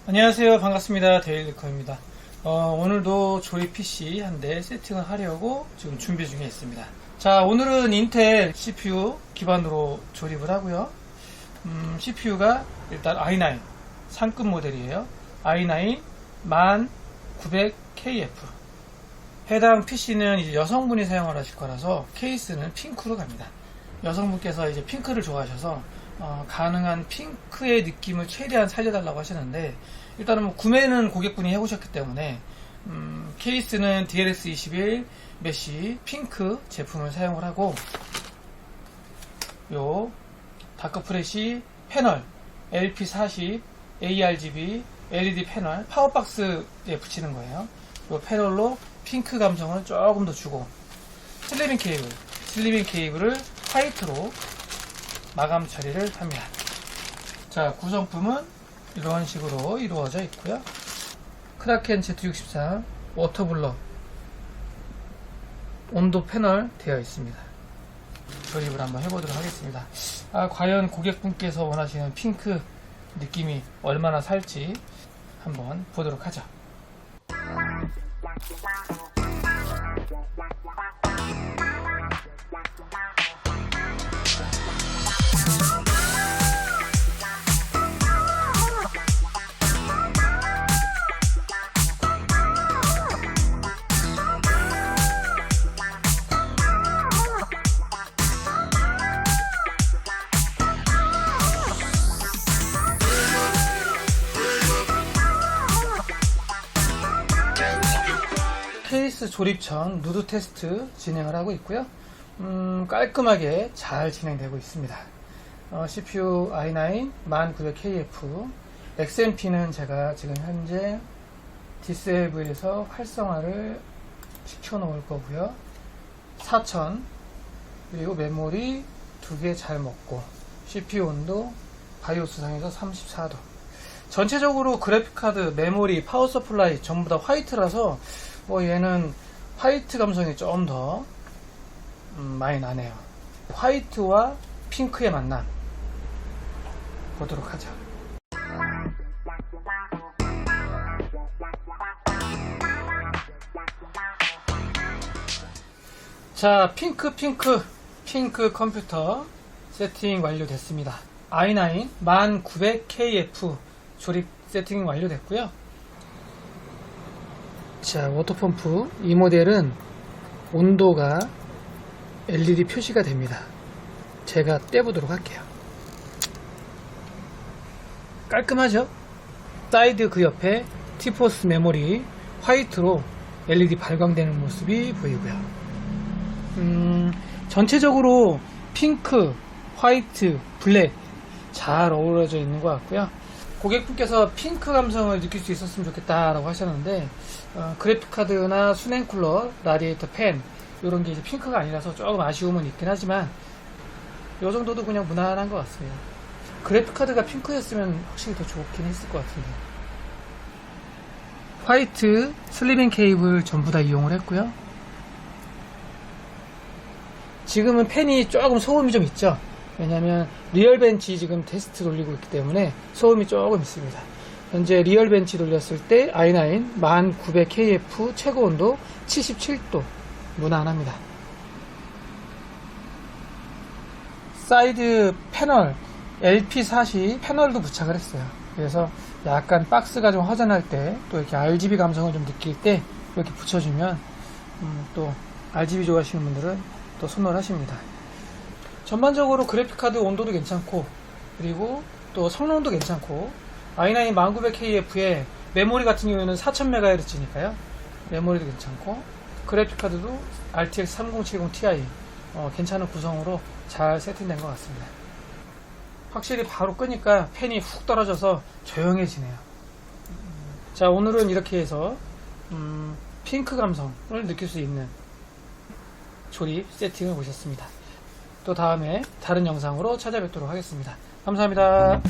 안녕하세요. 반갑습니다. 데일리커입니다. 오늘도 조립 PC 한 대 세팅을 하려고 지금 준비 중에 있습니다. 자, 오늘은 인텔 CPU 기반으로 조립을 하고요. CPU가 일단 i9 상급 모델이에요. i9 10900KF. 해당 PC는 이제 여성분이 사용을 하실 거라서 케이스는 핑크로 갑니다. 여성분께서 이제 핑크를 좋아하셔서 가능한 핑크의 느낌을 최대한 살려달라고 하시는데, 일단은 뭐 구매는 고객분이 해보셨기 때문에 케이스는 DLS21 메쉬 핑크 제품을 사용을 하고, 요 다크프레시 패널 LP40 ARGB LED 패널 파워박스에 붙이는 거예요. 요 패널로 핑크 감성을 조금 더 주고, 슬리빙 케이블을 화이트로 마감 처리를 합니다. 자, 구성품은 이런 식으로 이루어져 있고요. 크라켄 Z63 워터블럭 온도 패널 되어 있습니다. 조립을 한번 해보도록 하겠습니다. 과연 고객분께서 원하시는 핑크 느낌이 얼마나 살지 한번 보도록 하죠. 케이스 조립 전 누드 테스트 진행을 하고 있고요. 깔끔하게 잘 진행되고 있습니다. CPU i9 10900KF XMP는 제가 지금 현재 디스에이블에서 활성화를 시켜 놓을 거고요. 4000, 그리고 메모리 2개 잘 먹고, CPU 온도 바이오스 상에서 34도. 전체적으로 그래픽카드, 메모리, 파워 서플라이 전부 다 화이트라서 얘는 화이트 감성이 좀 더 많이 나네요. 화이트와 핑크의 만남 보도록 하죠. 자, 핑크 컴퓨터 세팅 완료됐습니다. i9 10900KF 조립 세팅 완료됐고요. 자, 워터펌프 이 모델은 온도가 LED 표시가 됩니다. 제가 떼보도록 할게요. 깔끔하죠? 사이드 그 옆에 티포스 메모리 화이트로 LED 발광되는 모습이 보이고요. 전체적으로 핑크, 화이트, 블랙 잘 어우러져 있는 것 같고요. 고객분께서 핑크 감성을 느낄 수 있었으면 좋겠다라고 하셨는데, 그래픽카드나 수냉쿨러, 라디에이터 팬 이런 게 이제 핑크가 아니라서 조금 아쉬움은 있긴 하지만 이 정도도 그냥 무난한 것 같습니다. 그래픽카드가 핑크였으면 확실히 더 좋긴 했을 것 같은데. 화이트 슬리빙 케이블 전부 다 이용을 했고요. 지금은 팬이 조금 소음이 좀 있죠. 왜냐면 리얼벤치 지금 테스트 돌리고 있기 때문에 소음이 조금 있습니다. 현재 리얼벤치 돌렸을 때 i9 10900KF 최고 온도 77도 무난합니다. 사이드 패널 LP40 패널도 부착을 했어요. 그래서 약간 박스가 좀 허전할 때, 또 이렇게 RGB 감성을 좀 느낄 때 이렇게 붙여주면 또 RGB 좋아하시는 분들은 또 선호하십니다. 전반적으로 그래픽카드 온도도 괜찮고, 그리고 또 성능도 괜찮고, i9 10900KF의 메모리 같은 경우에는 4000MHz니까요. 메모리도 괜찮고, 그래픽카드도 RTX 3070 Ti 괜찮은 구성으로 잘 세팅된 것 같습니다. 확실히 바로 끄니까 팬이 훅 떨어져서 조용해지네요. 자, 오늘은 이렇게 해서 핑크 감성을 느낄 수 있는 조립 세팅을 보셨습니다. 또 다음에 다른 영상으로 찾아뵙도록 하겠습니다. 감사합니다.